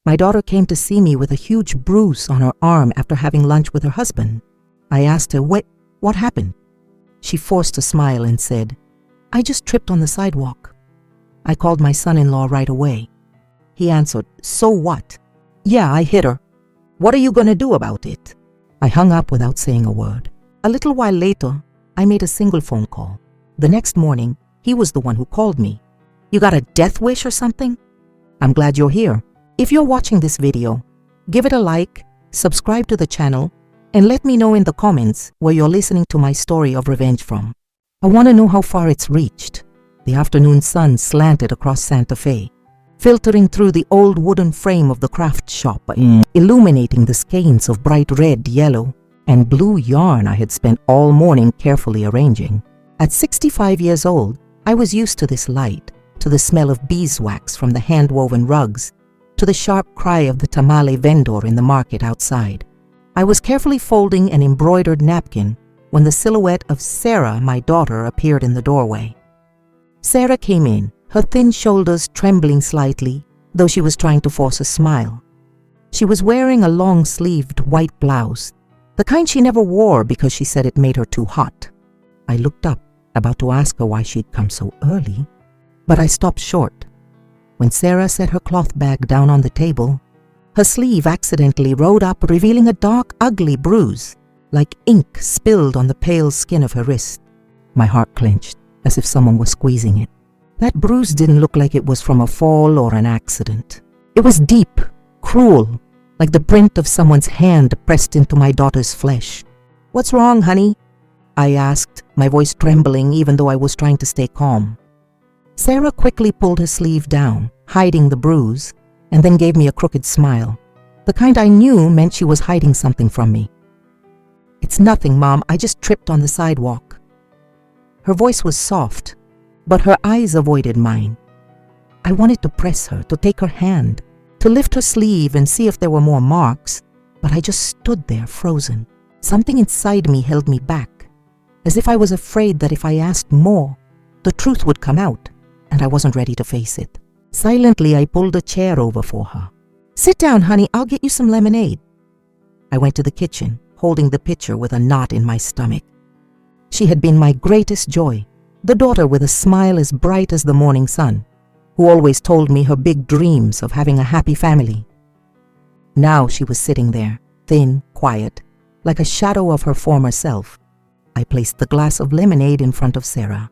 My daughter came to see me with a huge bruise on her arm after having lunch with her husband. I asked her, what happened? She forced a smile and said, I just tripped on the sidewalk. I called my son-in-law right away. He answered, so what? Yeah, I hit her. What are you going to do about it? I hung up without saying a word. A little while later, I made a single phone call. The next morning, he was the one who called me. You got a death wish or something? I'm glad you're here. If you're watching this video, give it a like, subscribe to the channel, and let me know in the comments where you're listening to my story of revenge from. I want to know how far it's reached. The afternoon sun slanted across Santa Fe, filtering through the old wooden frame of the craft shop, illuminating the skeins of bright red, yellow, and blue yarn I had spent all morning carefully arranging. At 65 years old, I was used to this light, to the smell of beeswax from the hand-woven rugs, to the sharp cry of the tamale vendor in the market outside. I was carefully folding an embroidered napkin when the silhouette of Sarah, my daughter, appeared in the doorway. Sarah came in, her thin shoulders trembling slightly, though she was trying to force a smile. She was wearing a long-sleeved white blouse, the kind she never wore because she said it made her too hot. I looked up, about to ask her why she'd come so early, but I stopped short. When Sarah set her cloth bag down on the table, her sleeve accidentally rode up, revealing a dark, ugly bruise, like ink spilled on the pale skin of her wrist. My heart clenched, as if someone was squeezing it. That bruise didn't look like it was from a fall or an accident. It was deep, cruel, like the print of someone's hand pressed into my daughter's flesh. What's wrong, honey? I asked, my voice trembling even though I was trying to stay calm. Sarah quickly pulled her sleeve down, hiding the bruise, and then gave me a crooked smile, the kind I knew meant she was hiding something from me. It's nothing, Mom. I just tripped on the sidewalk. Her voice was soft, but her eyes avoided mine. I wanted to press her, to take her hand, to lift her sleeve and see if there were more marks, but I just stood there frozen. Something inside me held me back, as if I was afraid that if I asked more, the truth would come out, and I wasn't ready to face it. Silently, I pulled a chair over for her. Sit down, honey. I'll get you some lemonade. I went to the kitchen, holding the pitcher with a knot in my stomach. She had been my greatest joy, the daughter with a smile as bright as the morning sun, who always told me her big dreams of having a happy family. Now she was sitting there, thin, quiet, like a shadow of her former self. I placed the glass of lemonade in front of Sarah,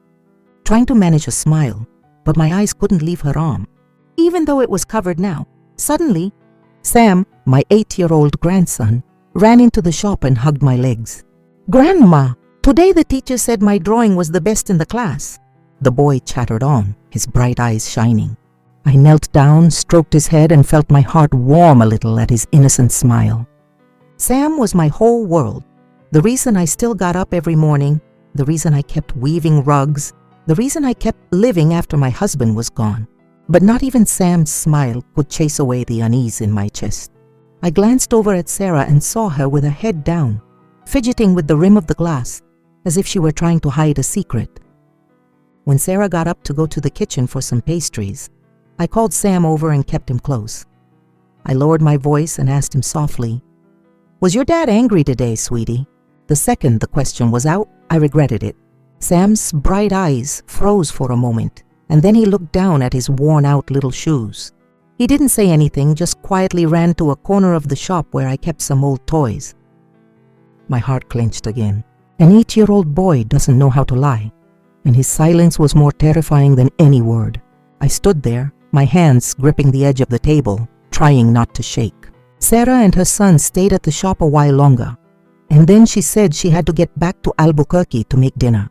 trying to manage a smile, but my eyes couldn't leave her arm, even though it was covered now. Suddenly, Sam, my 8-year-old grandson, ran into the shop and hugged my legs. Grandma, today the teacher said my drawing was the best in the class. The boy chattered on, his bright eyes shining. I knelt down, stroked his head, and felt my heart warm a little at his innocent smile. Sam was my whole world, the reason I still got up every morning, the reason I kept weaving rugs, the reason I kept living after my husband was gone. But not even Sam's smile could chase away the unease in my chest. I glanced over at Sarah and saw her with her head down, fidgeting with the rim of the glass, as if she were trying to hide a secret. When Sarah got up to go to the kitchen for some pastries, I called Sam over and kept him close. I lowered my voice and asked him softly, "Was your dad angry today, sweetie?" The second the question was out, I regretted it. Sam's bright eyes froze for a moment, and then he looked down at his worn-out little shoes. He didn't say anything, just quietly ran to a corner of the shop where I kept some old toys. My heart clenched again. An 8-year-old boy doesn't know how to lie, and his silence was more terrifying than any word. I stood there, my hands gripping the edge of the table, trying not to shake. Sarah and her son stayed at the shop a while longer, and then she said she had to get back to Albuquerque to make dinner.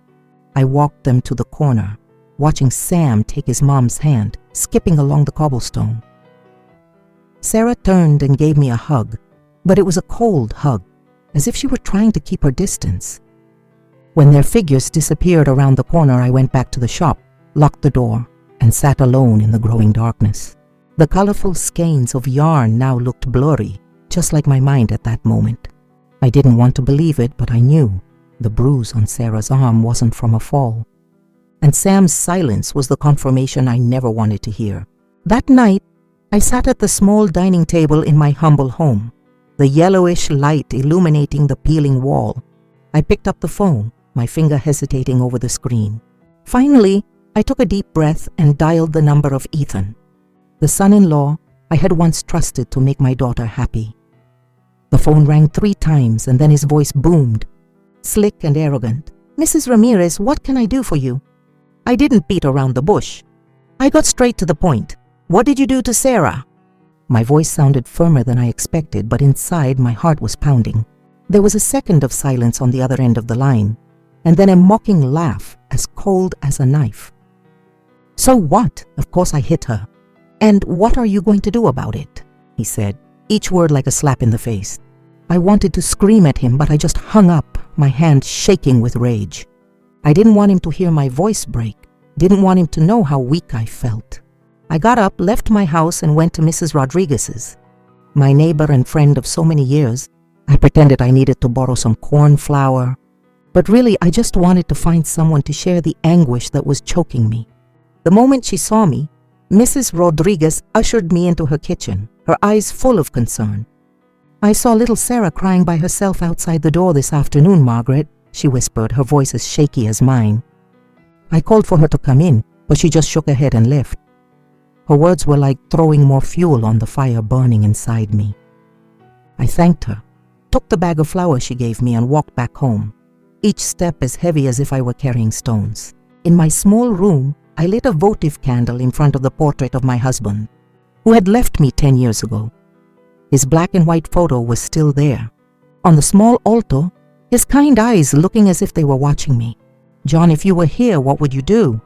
I walked them to the corner, watching Sam take his mom's hand, skipping along the cobblestone. Sarah turned and gave me a hug, but it was a cold hug, as if she were trying to keep her distance. When their figures disappeared around the corner, I went back to the shop, locked the door, and sat alone in the growing darkness. The colorful skeins of yarn now looked blurry, just like my mind at that moment. I didn't want to believe it, but I knew the bruise on Sarah's arm wasn't from a fall. And Sam's silence was the confirmation I never wanted to hear. That night, I sat at the small dining table in my humble home, the yellowish light illuminating the peeling wall. I picked up the phone, my finger hesitating over the screen. Finally, I took a deep breath and dialed the number of Ethan, the son-in-law I had once trusted to make my daughter happy. The phone rang 3 times and then his voice boomed, slick and arrogant. "Mrs. Ramirez, what can I do for you?" I didn't beat around the bush. I got straight to the point. "What did you do to Sarah?" My voice sounded firmer than I expected, but inside my heart was pounding. There was a second of silence on the other end of the line, and then a mocking laugh as cold as a knife. "So what? Of course I hit her. And what are you going to do about it?" he said, each word like a slap in the face. I wanted to scream at him, but I just hung up, my hand shaking with rage. I didn't want him to hear my voice break, didn't want him to know how weak I felt. I got up, left my house, and went to Mrs. Rodriguez's. My neighbor and friend of so many years, I pretended I needed to borrow some corn flour. But really, I just wanted to find someone to share the anguish that was choking me. The moment she saw me, Mrs. Rodriguez ushered me into her kitchen, her eyes full of concern. "I saw little Sarah crying by herself outside the door this afternoon, Margaret," she whispered, her voice as shaky as mine. I called for her to come in, but she just shook her head and left. Her words were like throwing more fuel on the fire burning inside me. I thanked her, took the bag of flour she gave me, and walked back home, each step as heavy as if I were carrying stones. In my small room, I lit a votive candle in front of the portrait of my husband, who had left me 10 years ago. His black and white photo was still there. On the small altar, his kind eyes looking as if they were watching me. "John, if you were here, what would you do?"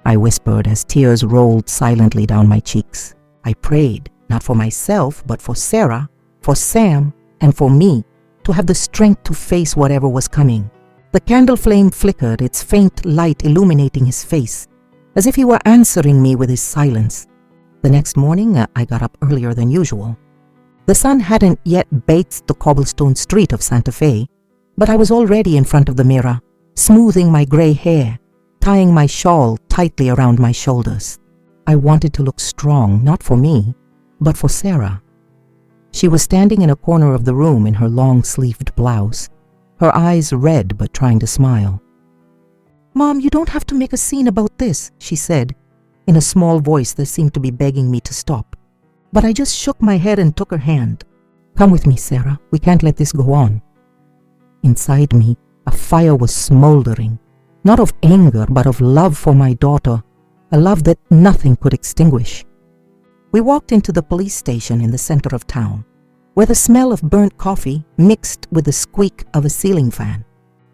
I whispered as tears rolled silently down my cheeks. I prayed, not for myself, but for Sarah, for Sam, and for me, to have the strength to face whatever was coming. The candle flame flickered, its faint light illuminating his face, as if he were answering me with his silence. The next morning, I got up earlier than usual. The sun hadn't yet baked the cobblestone street of Santa Fe, but I was already in front of the mirror, smoothing my gray hair, tying my shawl tightly around my shoulders. I wanted to look strong, not for me, but for Sarah. She was standing in a corner of the room in her long-sleeved blouse, her eyes red but trying to smile. "Mom, you don't have to make a scene about this," she said, in a small voice that seemed to be begging me to stop. But I just shook my head and took her hand. "Come with me, Sarah. We can't let this go on." Inside me, a fire was smoldering, not of anger, but of love for my daughter, a love that nothing could extinguish. We walked into the police station in the center of town, where the smell of burnt coffee mixed with the squeak of a ceiling fan.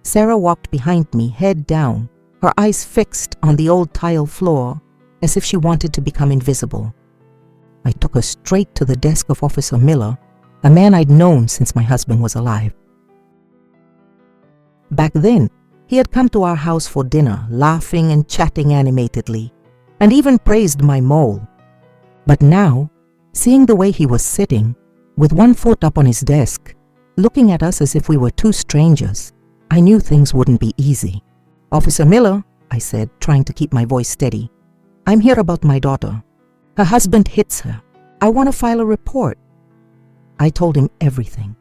Sarah walked behind me, head down, her eyes fixed on the old tile floor, as if she wanted to become invisible. I took her straight to the desk of Officer Miller, a man I'd known since my husband was alive. Back then, he had come to our house for dinner, laughing and chatting animatedly, and even praised my mole. But now, seeing the way he was sitting, with one foot up on his desk, looking at us as if we were two strangers, I knew things wouldn't be easy. "Officer Miller," I said, trying to keep my voice steady, "I'm here about my daughter. Her husband hits her. I want to file a report." I told him everything,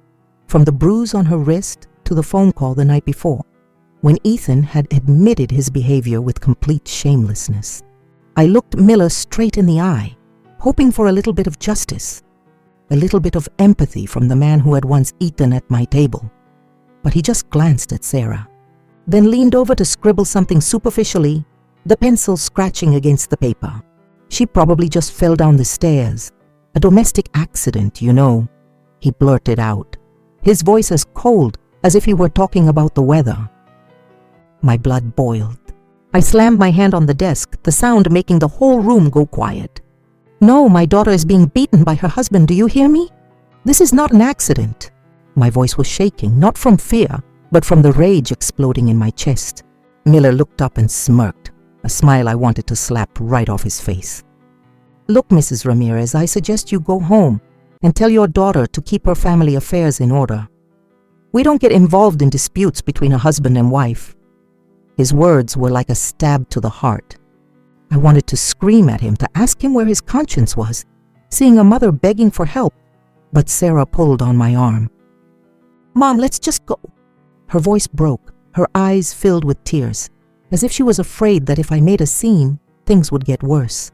from the bruise on her wrist to the phone call the night before, when Ethan had admitted his behavior with complete shamelessness. I looked Miller straight in the eye, hoping for a little bit of justice, a little bit of empathy from the man who had once eaten at my table. But he just glanced at Sarah, then leaned over to scribble something superficially, the pencil scratching against the paper. "She probably just fell down the stairs. A domestic accident, you know," he blurted out, his voice as cold as if he were talking about the weather. My blood boiled. I slammed my hand on the desk, the sound making the whole room go quiet. "No, my daughter is being beaten by her husband. Do you hear me? This is not an accident." My voice was shaking, not from fear, but from the rage exploding in my chest. Miller looked up and smirked, a smile I wanted to slap right off his face. "Look, Mrs. Ramirez, I suggest you go home and tell your daughter to keep her family affairs in order. We don't get involved in disputes between a husband and wife." His words were like a stab to the heart. I wanted to scream at him, to ask him where his conscience was, seeing a mother begging for help, but Sarah pulled on my arm. "Mom, let's just go." Her voice broke, her eyes filled with tears, as if she was afraid that if I made a scene, things would get worse.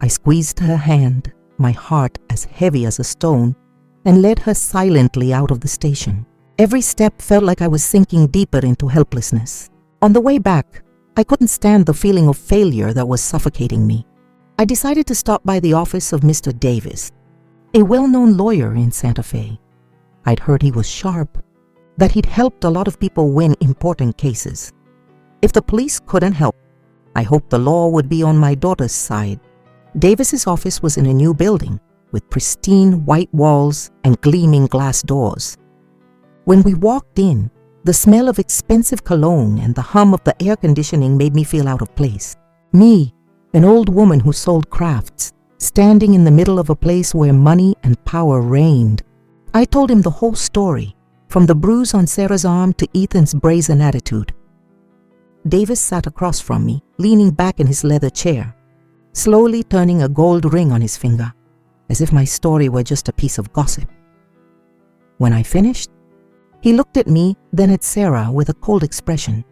I squeezed her hand, my heart as heavy as a stone, and led her silently out of the station. Every step felt like I was sinking deeper into helplessness. On the way back, I couldn't stand the feeling of failure that was suffocating me. I decided to stop by the office of Mr. Davis, a well-known lawyer in Santa Fe. I'd heard he was sharp, that he'd helped a lot of people win important cases. If the police couldn't help, I hoped the law would be on my daughter's side. Davis's office was in a new building, with pristine white walls and gleaming glass doors. When we walked in, the smell of expensive cologne and the hum of the air conditioning made me feel out of place. Me, an old woman who sold crafts, standing in the middle of a place where money and power reigned. I told him the whole story, from the bruise on Sarah's arm to Ethan's brazen attitude. Davis sat across from me, leaning back in his leather chair, slowly turning a gold ring on his finger, as if my story were just a piece of gossip. When I finished, he looked at me, then at Sarah with a cold expression,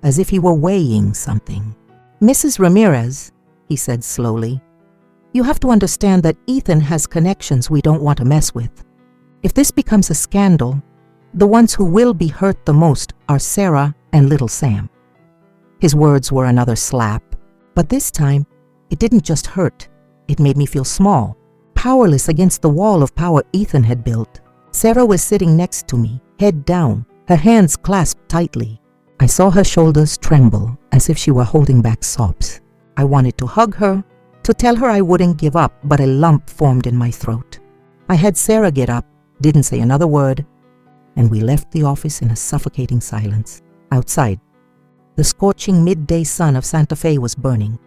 as if he were weighing something. "Mrs. Ramirez," he said slowly, "you have to understand that Ethan has connections we don't want to mess with. If this becomes a scandal, the ones who will be hurt the most are Sarah and little Sam." His words were another slap, but this time, it didn't just hurt, it made me feel small, powerless against the wall of power Ethan had built. Sarah was sitting next to me, head down, her hands clasped tightly. I saw her shoulders tremble as if she were holding back sobs. I wanted to hug her, to tell her I wouldn't give up, but a lump formed in my throat. I had Sarah get up, didn't say another word, and we left the office in a suffocating silence. Outside, the scorching midday sun of Santa Fe was burning,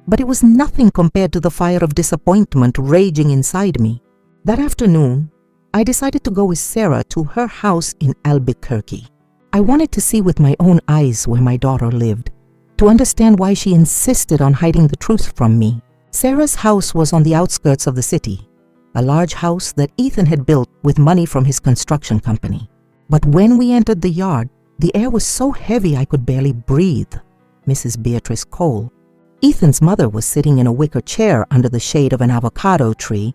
but it was nothing compared to the fire of disappointment raging inside me. That afternoon, I decided to go with Sarah to her house in Albuquerque. I wanted to see with my own eyes where my daughter lived, to understand why she insisted on hiding the truth from me. Sarah's house was on the outskirts of the city, a large house that Ethan had built with money from his construction company. But when we entered the yard, the air was so heavy I could barely breathe. Mrs. Beatrice Cole, Ethan's mother, was sitting in a wicker chair under the shade of an avocado tree,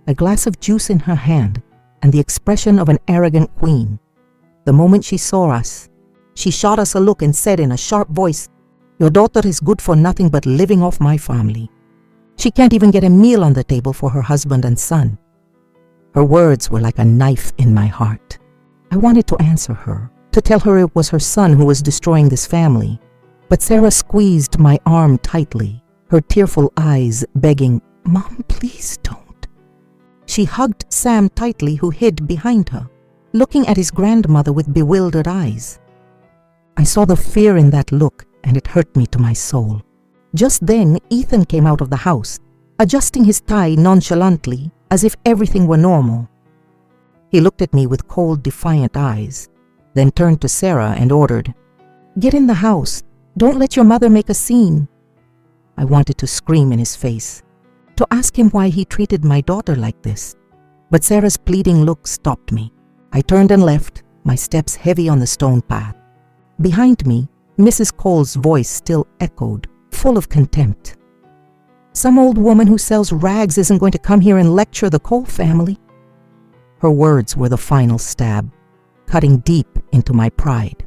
a glass of juice in her hand, and the expression of an arrogant queen. The moment she saw us, she shot us a look and said in a sharp voice, "Your daughter is good for nothing but living off my family. She can't even get a meal on the table for her husband and son." Her words were like a knife in my heart. I wanted to answer her, to tell her it was her son who was destroying this family. But Sarah squeezed my arm tightly, her tearful eyes begging, "Mom, please don't." She hugged Sam tightly, who hid behind her, looking at his grandmother with bewildered eyes. I saw the fear in that look, and it hurt me to my soul. Just then, Ethan came out of the house, adjusting his tie nonchalantly, as if everything were normal. He looked at me with cold, defiant eyes, then turned to Sarah and ordered, "Get in the house. Don't let your mother make a scene." I wanted to scream in his face, to ask him why he treated my daughter like this. But Sarah's pleading look stopped me. I turned and left, my steps heavy on the stone path. Behind me, Mrs. Cole's voice still echoed, full of contempt. "Some old woman who sells rags isn't going to come here and lecture the Cole family." Her words were the final stab, cutting deep into my pride.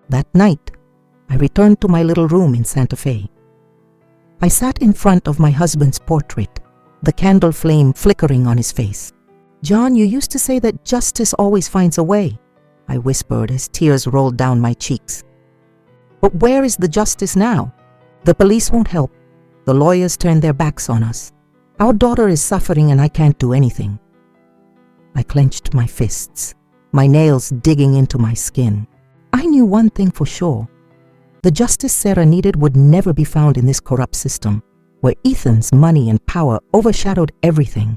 That night, I returned to my little room in Santa Fe. I sat in front of my husband's portrait, the candle flame flickering on his face. "John, you used to say that justice always finds a way," I whispered as tears rolled down my cheeks. "But where is the justice now? The police won't help. The lawyers turned their backs on us. Our daughter is suffering and I can't do anything." I clenched my fists, my nails digging into my skin. I knew one thing for sure. The justice Sarah needed would never be found in this corrupt system, where Ethan's money and power overshadowed everything.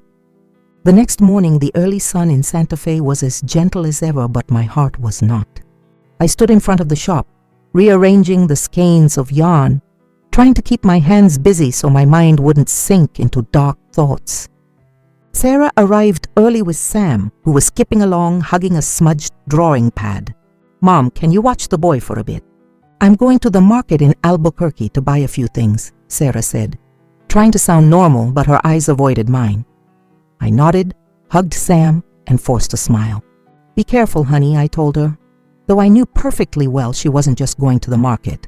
The next morning, the early sun in Santa Fe was as gentle as ever, but my heart was not. I stood in front of the shop, rearranging the skeins of yarn, trying to keep my hands busy so my mind wouldn't sink into dark thoughts. Sarah arrived early with Sam, who was skipping along, hugging a smudged drawing pad. "Mom, can you watch the boy for a bit?" "I'm going to the market in Albuquerque to buy a few things," Sarah said, trying to sound normal, but her eyes avoided mine. I nodded, hugged Sam, and forced a smile. "Be careful, honey," I told her, though I knew perfectly well she wasn't just going to the market.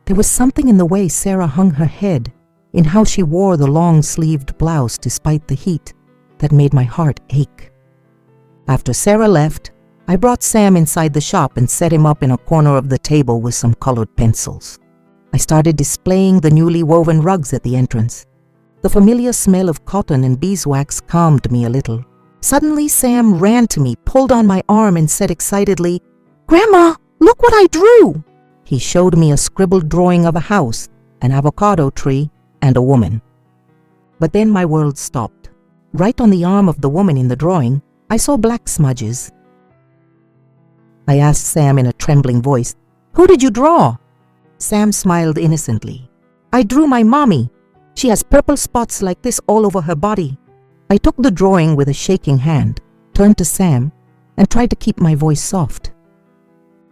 There was something in the way Sarah hung her head, in how she wore the long-sleeved blouse despite the heat, that made my heart ache. After Sarah left, I brought Sam inside the shop and set him up in a corner of the table with some colored pencils. I started displaying the newly woven rugs at the entrance. The familiar smell of cotton and beeswax calmed me a little. Suddenly, Sam ran to me, pulled on my arm, and said excitedly, "Grandma, look what I drew!" He showed me a scribbled drawing of a house, an avocado tree, and a woman. But then my world stopped. Right on the arm of the woman in the drawing, I saw black smudges. I asked Sam in a trembling voice, "Who did you draw?" Sam smiled innocently. "I drew my mommy. She has purple spots like this all over her body." I took the drawing with a shaking hand, turned to Sam, and tried to keep my voice soft.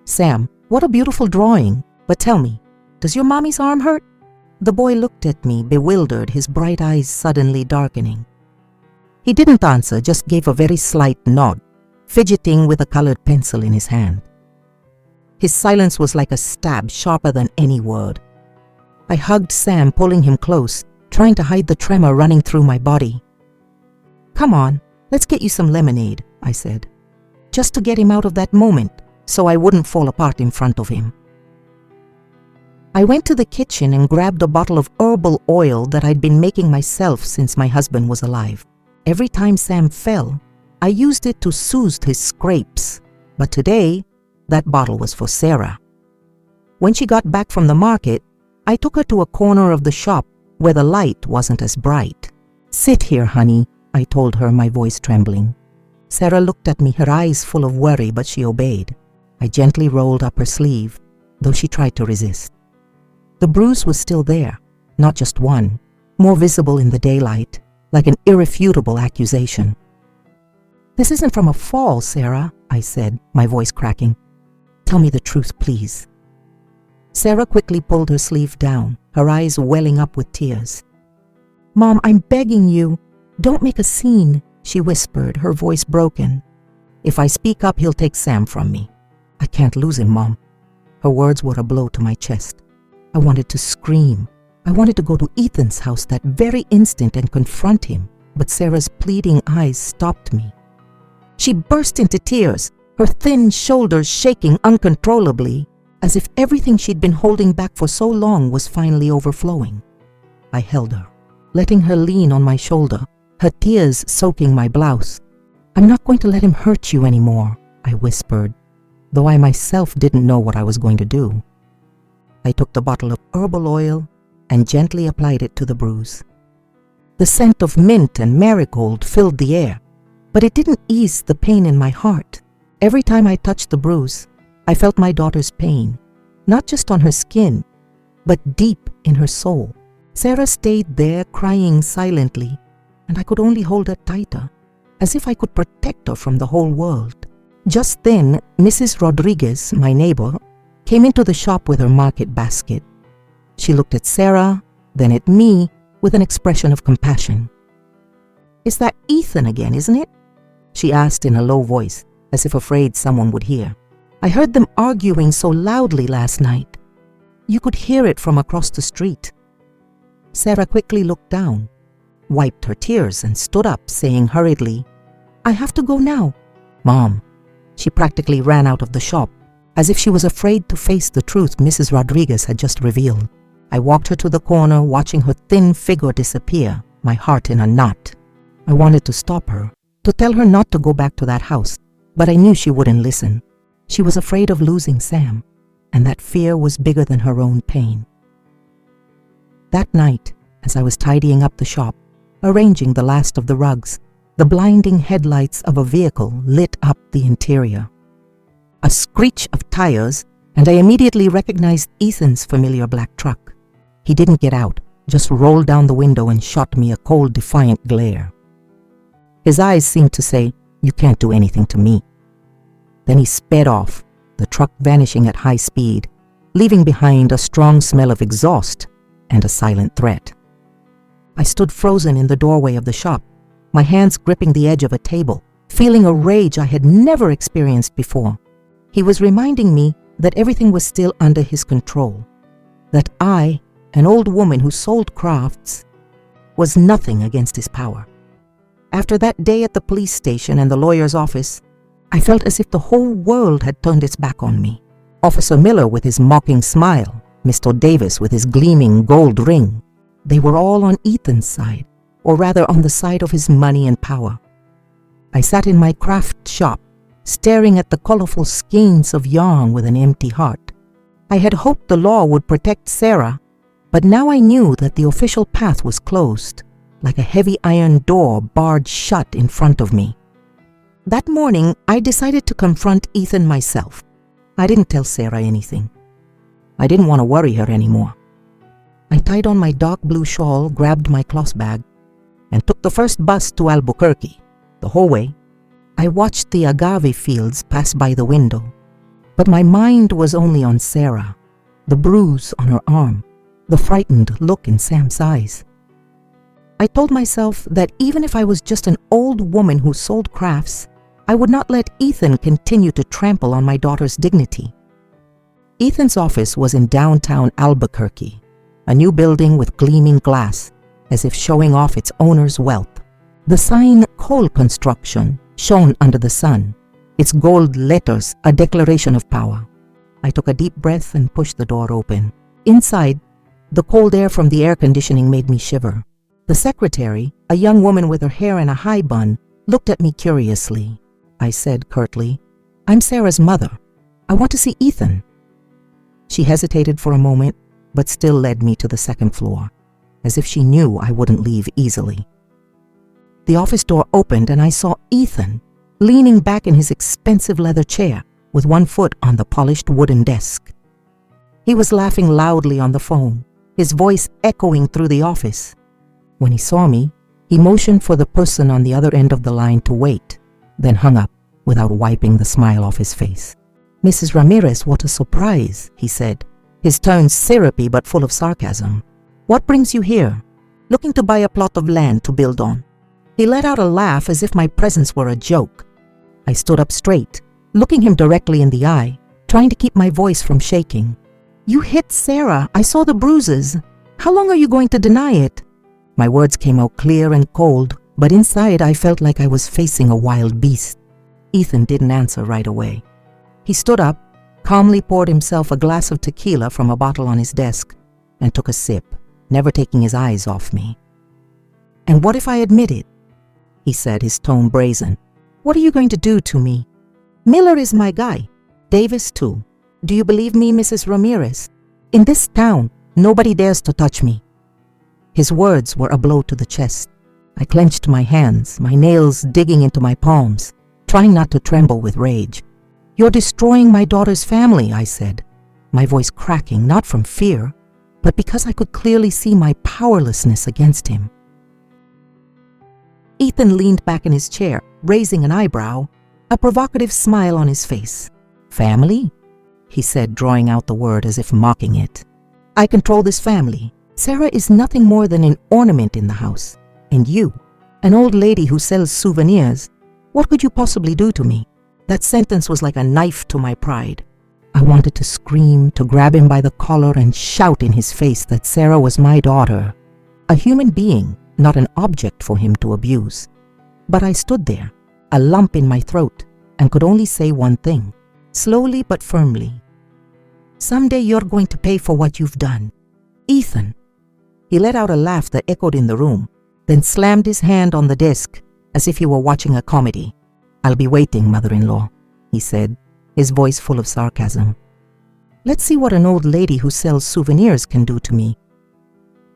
"Sam, what a beautiful drawing. But tell me, does your mommy's arm hurt?" The boy looked at me, bewildered, his bright eyes suddenly darkening. He didn't answer, just gave a very slight nod, fidgeting with a colored pencil in his hand. His silence was like a stab, sharper than any word. I hugged Sam, pulling him close, trying to hide the tremor running through my body. "Come on, let's get you some lemonade," I said, just to get him out of that moment, so I wouldn't fall apart in front of him. I went to the kitchen and grabbed a bottle of herbal oil that I'd been making myself since my husband was alive. Every time Sam fell, I used it to soothe his scrapes, but today, that bottle was for Sarah. When she got back from the market, I took her to a corner of the shop where the light wasn't as bright. "Sit here, honey," I told her, my voice trembling. Sarah looked at me, her eyes full of worry, but she obeyed. I gently rolled up her sleeve, though she tried to resist. The bruise was still there, not just one, more visible in the daylight, like an irrefutable accusation. "This isn't from a fall, Sarah," I said, my voice cracking. "Tell me the truth, please." Sarah quickly pulled her sleeve down, her eyes welling up with tears. "Mom, I'm begging you, don't make a scene," she whispered, her voice broken. "If I speak up, he'll take Sam from me. I can't lose him, Mom." Her words were a blow to my chest. I wanted to scream. I wanted to go to Ethan's house that very instant and confront him, but Sarah's pleading eyes stopped me. She burst into tears, her thin shoulders shaking uncontrollably, as if everything she'd been holding back for so long was finally overflowing. I held her, letting her lean on my shoulder, her tears soaking my blouse. "I'm not going to let him hurt you anymore," I whispered, though I myself didn't know what I was going to do. I took the bottle of herbal oil and gently applied it to the bruise. The scent of mint and marigold filled the air, but it didn't ease the pain in my heart. Every time I touched the bruise, I felt my daughter's pain, not just on her skin, but deep in her soul. Sarah stayed there crying silently, and I could only hold her tighter, as if I could protect her from the whole world. Just then, Mrs. Rodriguez, my neighbor, came into the shop with her market basket. She looked at Sarah, then at me, with an expression of compassion. "Is that Ethan again, isn't it?" she asked in a low voice, as if afraid someone would hear. "I heard them arguing so loudly last night. You could hear it from across the street." Sarah quickly looked down, wiped her tears, and stood up, saying hurriedly, "I have to go now." "Mom." She practically ran out of the shop, as if she was afraid to face the truth Mrs. Rodriguez had just revealed. I walked her to the corner, watching her thin figure disappear, my heart in a knot. I wanted to stop her, to tell her not to go back to that house, but I knew she wouldn't listen. She was afraid of losing Sam, and that fear was bigger than her own pain. That night, as I was tidying up the shop, arranging the last of the rugs, the blinding headlights of a vehicle lit up the interior. A screech of tires, and I immediately recognized Ethan's familiar black truck. He didn't get out, just rolled down the window and shot me a cold, defiant glare. His eyes seemed to say, "You can't do anything to me." Then he sped off, the truck vanishing at high speed, leaving behind a strong smell of exhaust and a silent threat. I stood frozen in the doorway of the shop, my hands gripping the edge of a table, feeling a rage I had never experienced before. He was reminding me that everything was still under his control, that I, an old woman who sold crafts, was nothing against his power. After that day at the police station and the lawyer's office, I felt as if the whole world had turned its back on me. Officer Miller with his mocking smile, Mr. Davis with his gleaming gold ring, they were all on Ethan's side, or rather on the side of his money and power. I sat in my craft shop, staring at the colorful skeins of yarn with an empty heart. I had hoped the law would protect Sarah, but now I knew that the official path was closed, like a heavy iron door barred shut in front of me. That morning, I decided to confront Ethan myself. I didn't tell Sarah anything. I didn't want to worry her anymore. I tied on my dark blue shawl, grabbed my cloth bag, and took the first bus to Albuquerque. The whole way, I watched the agave fields pass by the window, but my mind was only on Sarah, the bruise on her arm, the frightened look in Sam's eyes. I told myself that even if I was just an old woman who sold crafts, I would not let Ethan continue to trample on my daughter's dignity. Ethan's office was in downtown Albuquerque, a new building with gleaming glass, as if showing off its owner's wealth. The sign "Coal Construction" shone under the sun, its gold letters a declaration of power. I took a deep breath and pushed the door open. Inside, the cold air from the air conditioning made me shiver. The secretary, a young woman with her hair in a high bun, looked at me curiously. I said curtly, "I'm Sarah's mother. I want to see Ethan." She hesitated for a moment, but still led me to the second floor, as if she knew I wouldn't leave easily. The office door opened and I saw Ethan, leaning back in his expensive leather chair, with one foot on the polished wooden desk. He was laughing loudly on the phone, his voice echoing through the office. When he saw me, he motioned for the person on the other end of the line to wait, then hung up without wiping the smile off his face. "Mrs. Ramirez, what a surprise," he said, his tone syrupy but full of sarcasm. "What brings you here? Looking to buy a plot of land to build on?" He let out a laugh as if my presence were a joke. I stood up straight, looking him directly in the eye, trying to keep my voice from shaking. "You hit Sarah. I saw the bruises. How long are you going to deny it?" My words came out clear and cold, but inside I felt like I was facing a wild beast. Ethan didn't answer right away. He stood up, calmly poured himself a glass of tequila from a bottle on his desk, and took a sip, never taking his eyes off me. "And what if I admit it?" he said, his tone brazen. "What are you going to do to me? Miller is my guy. Davis too. Do you believe me, Mrs. Ramirez? In this town, nobody dares to touch me." His words were a blow to the chest. I clenched my hands, my nails digging into my palms, trying not to tremble with rage. "You're destroying my daughter's family," I said, my voice cracking, not from fear, but because I could clearly see my powerlessness against him. Ethan leaned back in his chair, raising an eyebrow, a provocative smile on his face. "Family?" he said, drawing out the word as if mocking it. "I control this family. Sarah is nothing more than an ornament in the house. And you, an old lady who sells souvenirs, what could you possibly do to me?" That sentence was like a knife to my pride. I wanted to scream, to grab him by the collar and shout in his face that Sarah was my daughter, a human being, not an object for him to abuse. But I stood there, a lump in my throat, and could only say one thing, slowly but firmly. "Someday you're going to pay for what you've done. Ethan." He let out a laugh that echoed in the room, then slammed his hand on the desk as if he were watching a comedy. "I'll be waiting, mother-in-law," he said, his voice full of sarcasm. "Let's see what an old lady who sells souvenirs can do to me."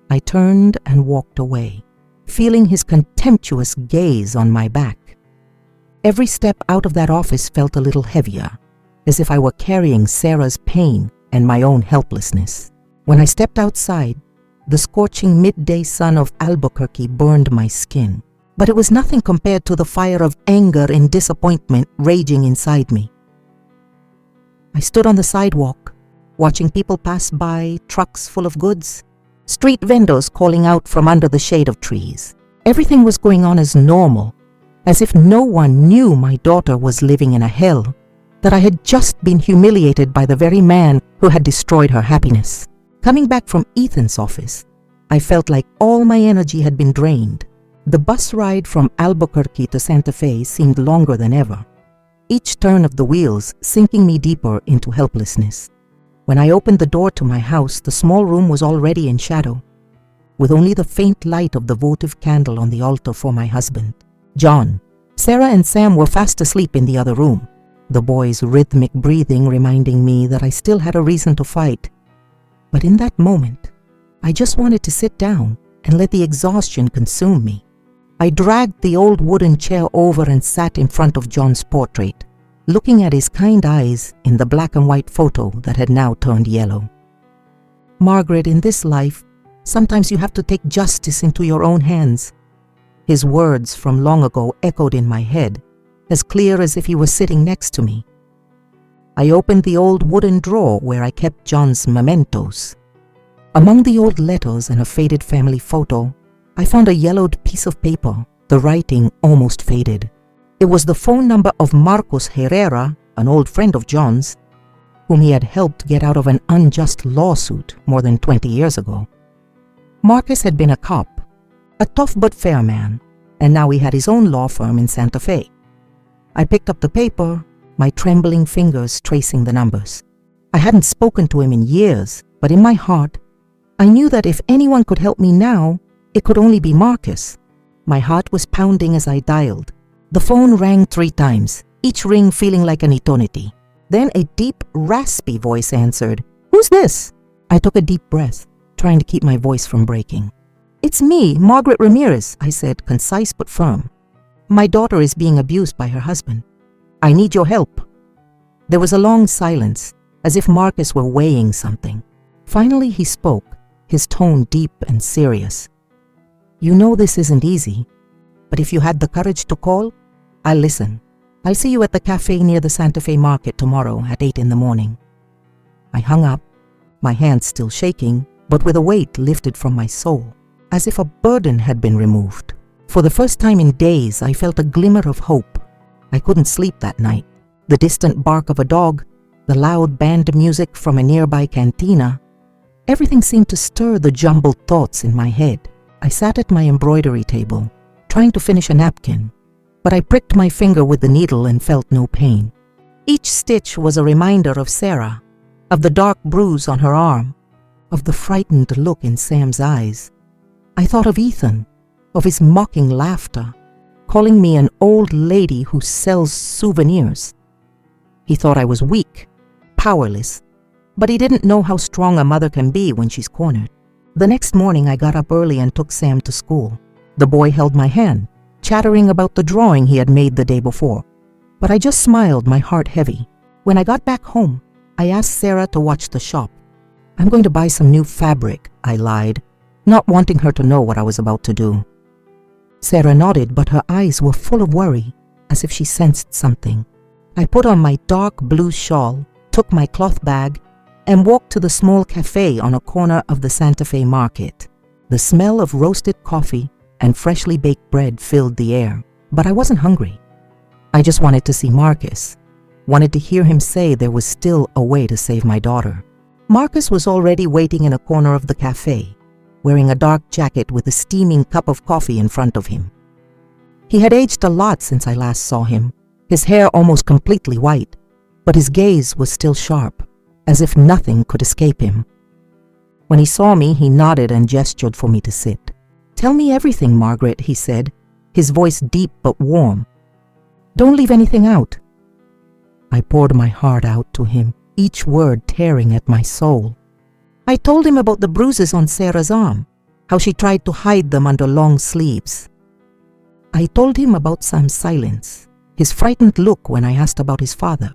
I turned and walked away, feeling his contemptuous gaze on my back. Every step out of that office felt a little heavier, as if I were carrying Sarah's pain and my own helplessness. When I stepped outside, The scorching midday sun of Albuquerque burned my skin, but it was nothing compared to the fire of anger and disappointment raging inside me. I stood on the sidewalk, watching people pass by, trucks full of goods, street vendors calling out from under the shade of trees. Everything was going on as normal, as if no one knew my daughter was living in a hell, that I had just been humiliated by the very man who had destroyed her happiness. Coming back from Ethan's office, I felt like all my energy had been drained. The bus ride from Albuquerque to Santa Fe seemed longer than ever, each turn of the wheels sinking me deeper into helplessness. When I opened the door to my house, the small room was already in shadow, with only the faint light of the votive candle on the altar for my husband, John. Sarah and Sam were fast asleep in the other room, the boys' rhythmic breathing reminding me that I still had a reason to fight. But in that moment, I just wanted to sit down and let the exhaustion consume me. I dragged the old wooden chair over and sat in front of John's portrait, looking at his kind eyes in the black and white photo that had now turned yellow. Margaret, in this life, sometimes you have to take justice into your own hands. His words from long ago echoed in my head, as clear as if he was sitting next to me. I opened the old wooden drawer where I kept John's mementos. Among the old letters and a faded family photo, I found a yellowed piece of paper, the writing almost faded. It was the phone number of Marcos Herrera, an old friend of John's, whom he had helped get out of an unjust lawsuit more than 20 years ago. Marcus had been a cop, a tough but fair man, and now he had his own law firm in Santa Fe. I picked up the paper, my trembling fingers tracing the numbers. I hadn't spoken to him in years, but in my heart, I knew that if anyone could help me now, it could only be Marcus. My heart was pounding as I dialed. The phone rang 3 times, each ring feeling like an eternity. Then a deep, raspy voice answered. "Who's this?" I took a deep breath, trying to keep my voice from breaking. "It's me, Margaret Ramirez," I said, concise but firm. "My daughter is being abused by her husband. I need your help." There was a long silence, as if Marcus were weighing something. Finally he spoke, his tone deep and serious. "You know this isn't easy, but if you had the courage to call, I'll listen. I'll see you at the cafe near the Santa Fe market tomorrow at 8 in the morning." I hung up, my hands still shaking, but with a weight lifted from my soul, as if a burden had been removed. For the first time in days, I felt a glimmer of hope. I couldn't sleep that night. The distant bark of a dog, the loud band music from a nearby cantina, everything seemed to stir the jumbled thoughts in my head. I sat at my embroidery table, trying to finish a napkin, but I pricked my finger with the needle and felt no pain. Each stitch was a reminder of Sarah, of the dark bruise on her arm, of the frightened look in Sam's eyes. I thought of Ethan, of his mocking laughter, calling me an old lady who sells souvenirs. He thought I was weak, powerless, but he didn't know how strong a mother can be when she's cornered. The next morning I got up early and took Sam to school. The boy held my hand, chattering about the drawing he had made the day before. But I just smiled, my heart heavy. When I got back home, I asked Sarah to watch the shop. "I'm going to buy some new fabric," I lied, not wanting her to know what I was about to do. Sarah nodded, but her eyes were full of worry, as if she sensed something. I put on my dark blue shawl, took my cloth bag, and walked to the small cafe on a corner of the Santa Fe market. The smell of roasted coffee and freshly baked bread filled the air, but I wasn't hungry. I just wanted to see Marcus, wanted to hear him say there was still a way to save my daughter. Marcus was already waiting in a corner of the cafe, wearing a dark jacket with a steaming cup of coffee in front of him. He had aged a lot since I last saw him, his hair almost completely white, but his gaze was still sharp, as if nothing could escape him. When he saw me, he nodded and gestured for me to sit. "Tell me everything, Margaret," he said, his voice deep but warm. "Don't leave anything out." I poured my heart out to him, each word tearing at my soul. I told him about the bruises on Sarah's arm, how she tried to hide them under long sleeves. I told him about Sam's silence, his frightened look when I asked about his father.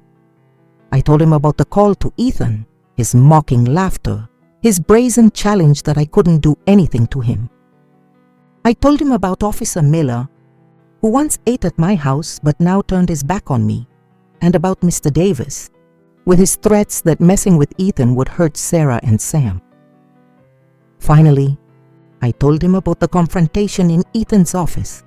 I told him about the call to Ethan, his mocking laughter, his brazen challenge that I couldn't do anything to him. I told him about Officer Miller, who once ate at my house but now turned his back on me, and about Mr. Davis, with his threats that messing with Ethan would hurt Sarah and Sam. Finally, I told him about the confrontation in Ethan's office,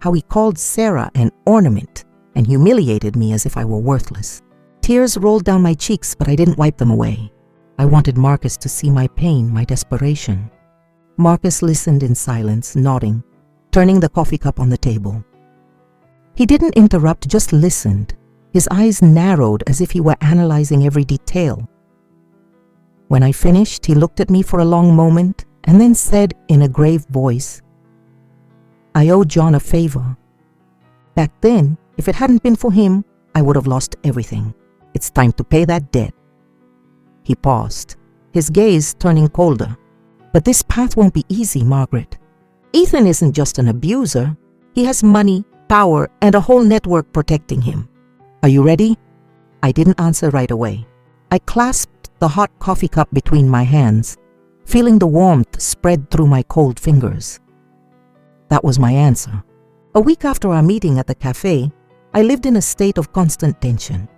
how he called Sarah an ornament and humiliated me as if I were worthless. Tears rolled down my cheeks, but I didn't wipe them away. I wanted Marcus to see my pain, my desperation. Marcus listened in silence, nodding, turning the coffee cup on the table. He didn't interrupt, just listened. His eyes narrowed as if he were analyzing every detail. When I finished, he looked at me for a long moment and then said in a grave voice, "I owe John a favor. Back then, if it hadn't been for him, I would have lost everything. It's time to pay that debt." He paused, his gaze turning colder. "But this path won't be easy, Margaret. Ethan isn't just an abuser. He has money, power, and a whole network protecting him. Are you ready?" I didn't answer right away. I clasped the hot coffee cup between my hands, feeling the warmth spread through my cold fingers. That was my answer. A week after our meeting at the cafe, I lived in a state of constant tension.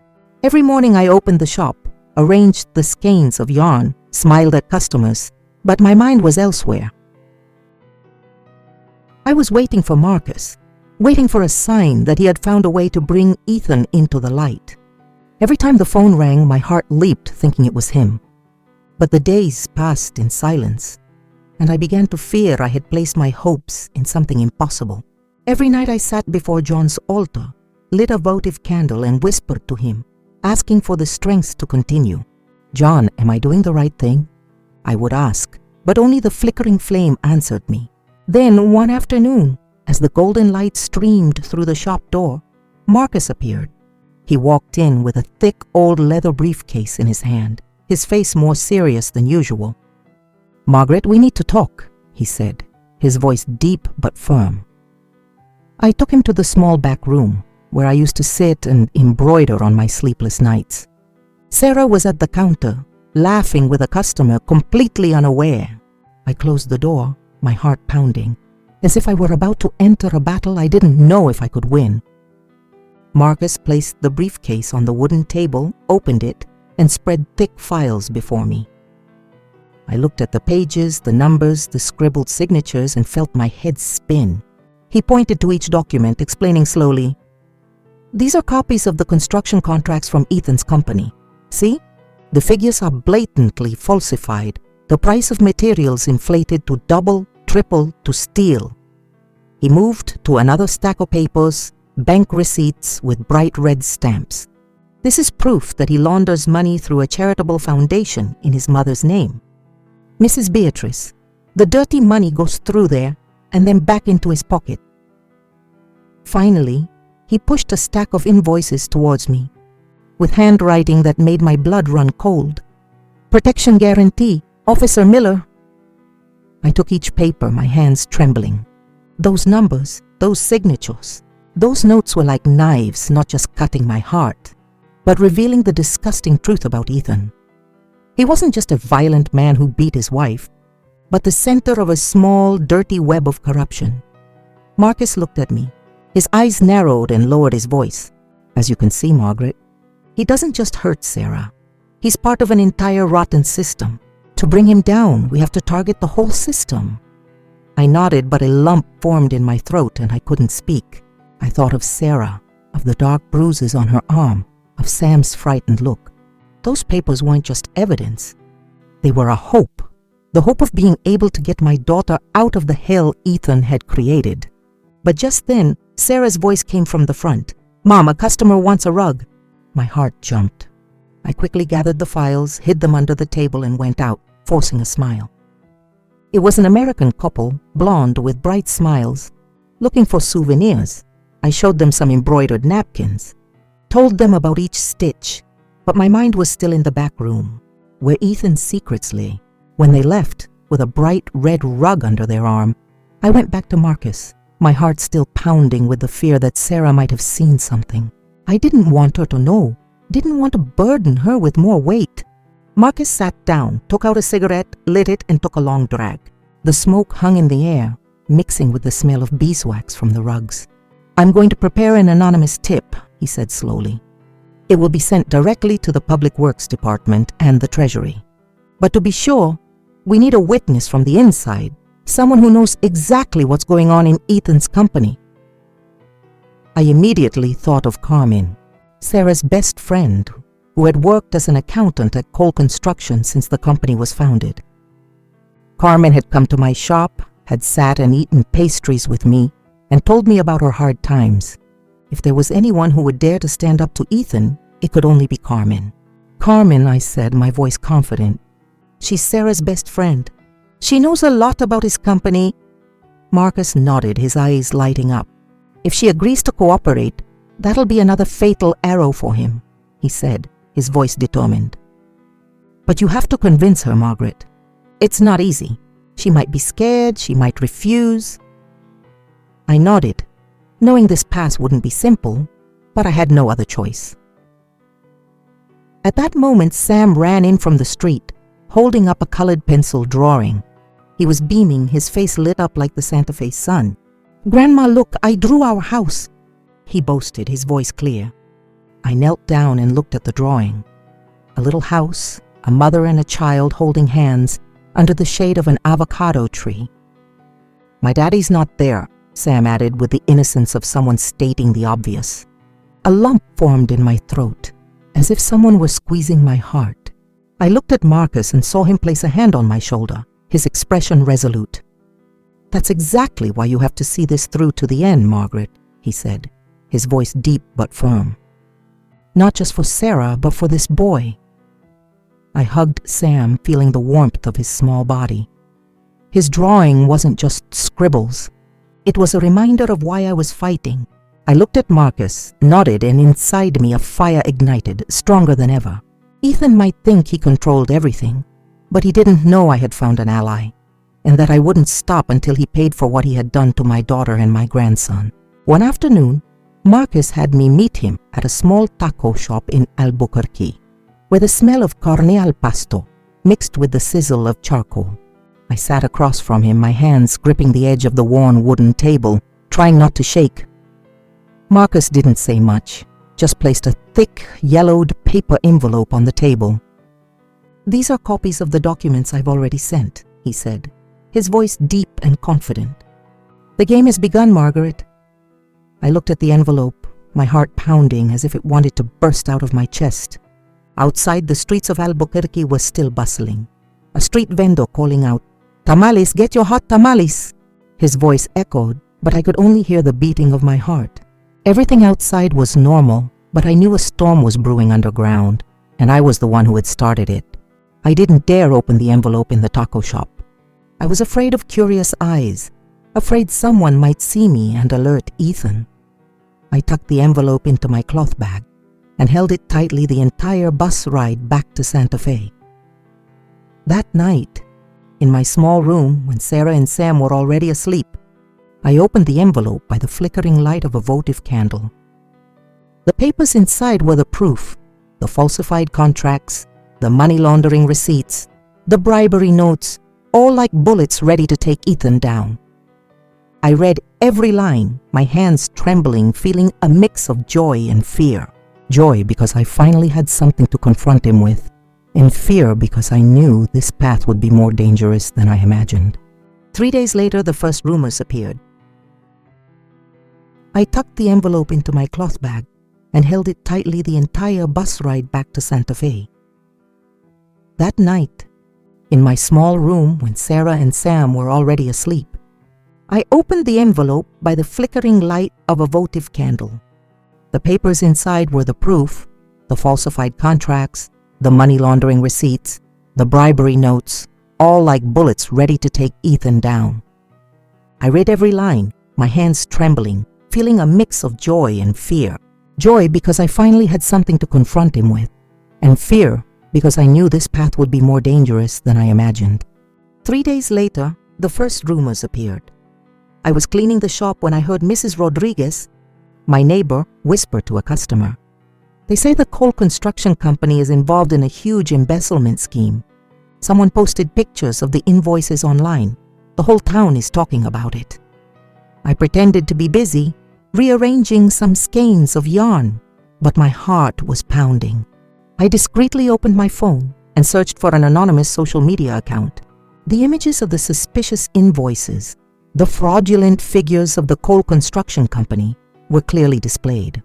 Every morning I opened the shop, arranged the skeins of yarn, smiled at customers, but my mind was elsewhere. I was waiting for Marcus, waiting for a sign that he had found a way to bring Ethan into the light. Every time the phone rang, my heart leaped, thinking it was him. But the days passed in silence, and I began to fear I had placed my hopes in something impossible. Every night I sat before John's altar, lit a votive candle and whispered to him, asking for the strength to continue. "John, am I doing the right thing?" I would ask, but only the flickering flame answered me. Then, one afternoon, as the golden light streamed through the shop door, Marcus appeared. He walked in with a thick old leather briefcase in his hand, his face more serious than usual. "Margaret, we need to talk," he said, his voice deep but firm. I took him to the small back room, where I used to sit and embroider on my sleepless nights. Sarah was at the counter, laughing with a customer, completely unaware. I closed the door, my heart pounding, as if I were about to enter a battle I didn't know if I could win. Marcus placed the briefcase on the wooden table, opened it, and spread thick files before me. I looked at the pages, the numbers, the scribbled signatures, and felt my head spin. He pointed to each document, explaining slowly, "These are copies of the construction contracts from Ethan's company. See? The figures are blatantly falsified, the price of materials inflated to double, triple, to steal." He moved to another stack of papers, bank receipts with bright red stamps. "This is proof that he launders money through a charitable foundation in his mother's name. Mrs. Beatrice, the dirty money goes through there and then back into his pocket." Finally, he pushed a stack of invoices towards me, with handwriting that made my blood run cold. "Protection guarantee, Officer Miller." I took each paper, my hands trembling. Those numbers, those signatures, those notes were like knives, not just cutting my heart, but revealing the disgusting truth about Ethan. He wasn't just a violent man who beat his wife, but the center of a small, dirty web of corruption. Marcus looked at me. His eyes narrowed and lowered his voice. "As you can see, Margaret, he doesn't just hurt Sarah. He's part of an entire rotten system. To bring him down, we have to target the whole system." I nodded, but a lump formed in my throat and I couldn't speak. I thought of Sarah, of the dark bruises on her arm, of Sam's frightened look. Those papers weren't just evidence. They were a hope, the hope of being able to get my daughter out of the hell Ethan had created. But just then, Sarah's voice came from the front. "Mom, a customer wants a rug." My heart jumped. I quickly gathered the files, hid them under the table, and went out, forcing a smile. It was an American couple, blonde with bright smiles, looking for souvenirs. I showed them some embroidered napkins, told them about each stitch, but my mind was still in the back room, where Ethan's secrets lay. When they left, with a bright red rug under their arm, I went back to Marcus, my heart still pounding with the fear that Sarah might have seen something. I didn't want her to know, didn't want to burden her with more weight. Marcus sat down, took out a cigarette, lit it, and took a long drag. The smoke hung in the air, mixing with the smell of beeswax from the rugs. "I'm going to prepare an anonymous tip," he said slowly. "It will be sent directly to the Public Works Department and the Treasury. But to be sure, we need a witness from the inside, someone who knows exactly what's going on in Ethan's company." I immediately thought of Carmen, Sarah's best friend, who had worked as an accountant at Cole Construction since the company was founded. Carmen had come to my shop, had sat and eaten pastries with me, and told me about her hard times. If there was anyone who would dare to stand up to Ethan, it could only be Carmen. "Carmen," I said, my voice confident. "She's Sarah's best friend. She knows a lot about his company." Marcus nodded, his eyes lighting up. "If she agrees to cooperate, that'll be another fatal arrow for him," he said, his voice determined. "But you have to convince her, Margaret. It's not easy. She might be scared, she might refuse." I nodded, knowing this pass wouldn't be simple, but I had no other choice. At that moment, Sam ran in from the street, holding up a colored pencil drawing. He was beaming, his face lit up like the Santa Fe sun. "Grandma, look, I drew our house," he boasted, his voice clear. I knelt down and looked at the drawing. A little house, a mother and a child holding hands under the shade of an avocado tree. "My daddy's not there," Sam added with the innocence of someone stating the obvious. A lump formed in my throat, as if someone were squeezing my heart. I looked at Marcus and saw him place a hand on my shoulder, his expression resolute. "That's exactly why you have to see this through to the end, Margaret," he said, his voice deep but firm. "Not just for Sarah, but for this boy." I hugged Sam, feeling the warmth of his small body. His drawing wasn't just scribbles. It was a reminder of why I was fighting. I looked at Marcus, nodded, and inside me a fire ignited, stronger than ever. Ethan might think he controlled everything, but he didn't know I had found an ally, and that I wouldn't stop until he paid for what he had done to my daughter and my grandson. One afternoon, Marcus had me meet him at a small taco shop in Albuquerque, where the smell of carne al pasto mixed with the sizzle of charcoal. I sat across from him, my hands gripping the edge of the worn wooden table, trying not to shake. Marcus didn't say much, just placed a thick, yellowed paper envelope on the table. "These are copies of the documents I've already sent," he said, his voice deep and confident. "The game has begun, Margaret." I looked at the envelope, my heart pounding as if it wanted to burst out of my chest. Outside, the streets of Albuquerque were still bustling. A street vendor calling out, "Tamales, get your hot tamales!" His voice echoed, but I could only hear the beating of my heart. Everything outside was normal, but I knew a storm was brewing underground, and I was the one who had started it. I didn't dare open the envelope in the taco shop. I was afraid of curious eyes, afraid someone might see me and alert Ethan. I tucked the envelope into my cloth bag and held it tightly the entire bus ride back to Santa Fe. That night, in my small room when Sarah and Sam were already asleep, I opened the envelope by the flickering light of a votive candle. The papers inside were the proof, the falsified contracts, the money laundering receipts, the bribery notes, all like bullets ready to take Ethan down. I read every line, my hands trembling, feeling a mix of joy and fear. Joy because I finally had something to confront him with, and fear because I knew this path would be more dangerous than I imagined. 3 days later, the first rumors appeared. I tucked the envelope into my cloth bag and held it tightly the entire bus ride back to Santa Fe. That night, in my small room when Sarah and Sam were already asleep, I opened the envelope by the flickering light of a votive candle. The papers inside were the proof, the falsified contracts, the money laundering receipts, the bribery notes, all like bullets ready to take Ethan down. I read every line, my hands trembling, feeling a mix of joy and fear. Joy because I finally had something to confront him with, and fear because I knew this path would be more dangerous than I imagined. 3 days later, the first rumors appeared. I was cleaning the shop when I heard Mrs. Rodriguez, my neighbor, whisper to a customer, They say the coal construction company is involved in a huge embezzlement scheme. Someone posted pictures of the invoices online. The whole town is talking about it. I pretended to be busy, rearranging some skeins of yarn, but my heart was pounding. I discreetly opened my phone and searched for an anonymous social media account. The images of the suspicious invoices, the fraudulent figures of the coal construction company, were clearly displayed.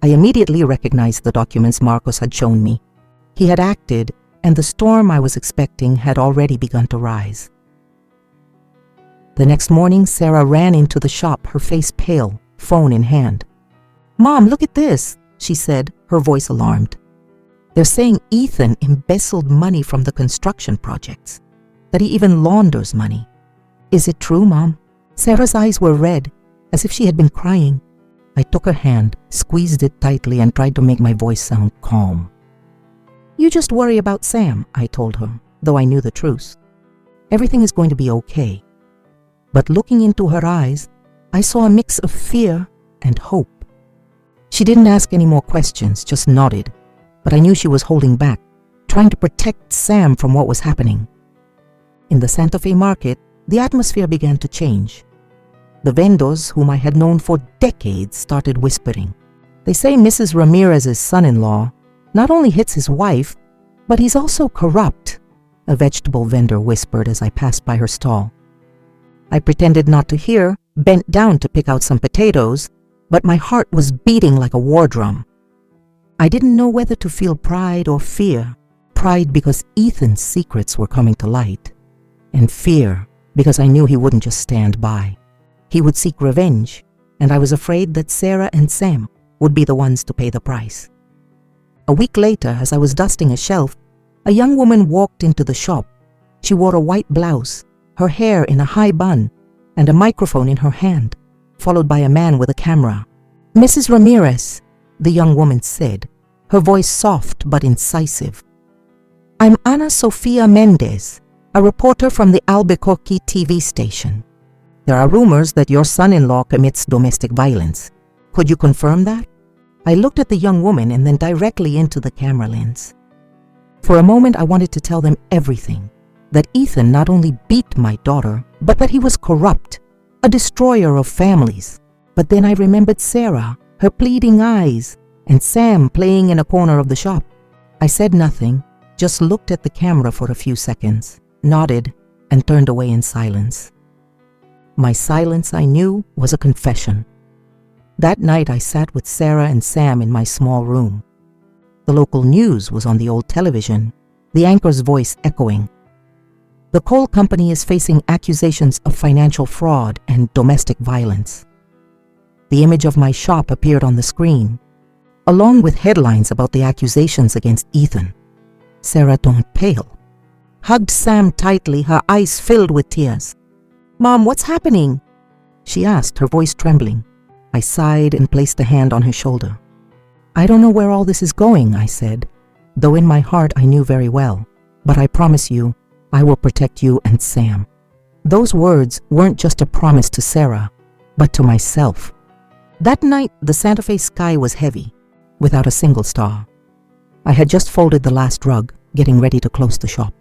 I immediately recognized the documents Marcos had shown me. He had acted, and the storm I was expecting had already begun to rise. The next morning, Sarah ran into the shop, her face pale, phone in hand. "Mom, look at this," she said, her voice alarmed. "They're saying Ethan embezzled money from the construction projects, that he even launders money. Is it true, Mom?" Sarah's eyes were red, as if she had been crying. I took her hand, squeezed it tightly, and tried to make my voice sound calm. "You just worry about Sam," I told her, though I knew the truth. "Everything is going to be okay." But looking into her eyes, I saw a mix of fear and hope. She didn't ask any more questions, just nodded, but I knew she was holding back, trying to protect Sam from what was happening. In the Santa Fe market, the atmosphere began to change. The vendors, whom I had known for decades, started whispering. "They say Mrs. Ramirez's son-in-law not only hits his wife, but he's also corrupt," a vegetable vendor whispered as I passed by her stall. I pretended not to hear, bent down to pick out some potatoes, but my heart was beating like a war drum. I didn't know whether to feel pride or fear. Pride because Ethan's secrets were coming to light, and fear because I knew he wouldn't just stand by. He would seek revenge, and I was afraid that Sarah and Sam would be the ones to pay the price. A week later, as I was dusting a shelf, a young woman walked into the shop. She wore a white blouse, her hair in a high bun, and a microphone in her hand, followed by a man with a camera. "Mrs. Ramirez," the young woman said, her voice soft but incisive. "I'm Ana Sofia Mendez, a reporter from the Albuquerque TV station. There are rumors that your son-in-law commits domestic violence. Could you confirm that?" I looked at the young woman and then directly into the camera lens. For a moment, I wanted to tell them everything, that Ethan not only beat my daughter, but that he was corrupt, a destroyer of families. But then I remembered Sarah, her pleading eyes, and Sam playing in a corner of the shop. I said nothing, just looked at the camera for a few seconds, nodded, and turned away in silence. My silence, I knew, was a confession. That night I sat with Sarah and Sam in my small room. The local news was on the old television, the anchor's voice echoing. The coal company is facing accusations of financial fraud and domestic violence. The image of my shop appeared on the screen, along with headlines about the accusations against Ethan. Sarah turned pale, hugged Sam tightly, her eyes filled with tears. "Mom, what's happening?" she asked, her voice trembling. I sighed and placed a hand on her shoulder. "I don't know where all this is going," I said, though in my heart I knew very well. "But I promise you, I will protect you and Sam." Those words weren't just a promise to Sarah, but to myself. That night, the Santa Fe sky was heavy, without a single star. I had just folded the last rug, getting ready to close the shop,